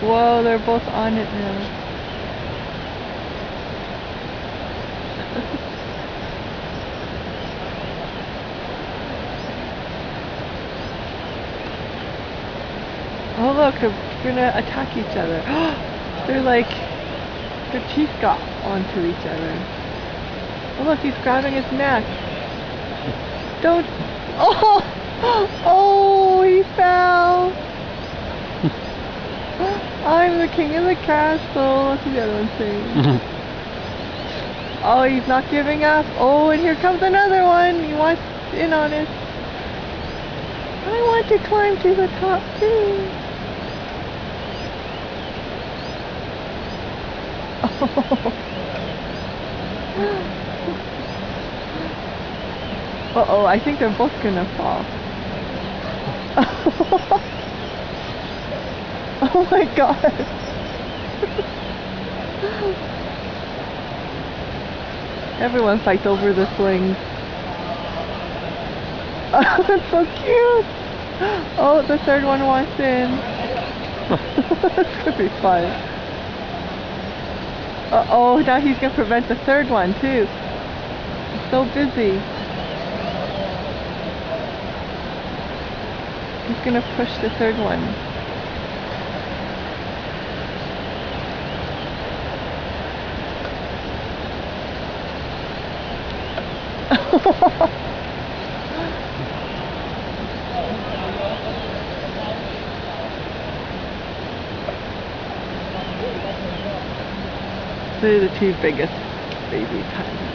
Whoa, they're both on it now. Oh look, they're gonna attack each other. They're like, their teeth got onto each other. Oh look, he's grabbing his neck. Don't. Oh! Oh, he fell! I'm the king of the castle. What's the other one saying? Oh, he's not giving up. Oh, and here comes another one. He wants in on it. I want to climb to the top too. Uh-oh, I think they're both gonna fall. Oh my god. Everyone fights over the slings. Oh, that's so cute. Oh, the third one wants in. This could be fun. Uh-oh, now he's gonna prevent the third one too. He's so busy. He's gonna push the third one. They're the two biggest baby times.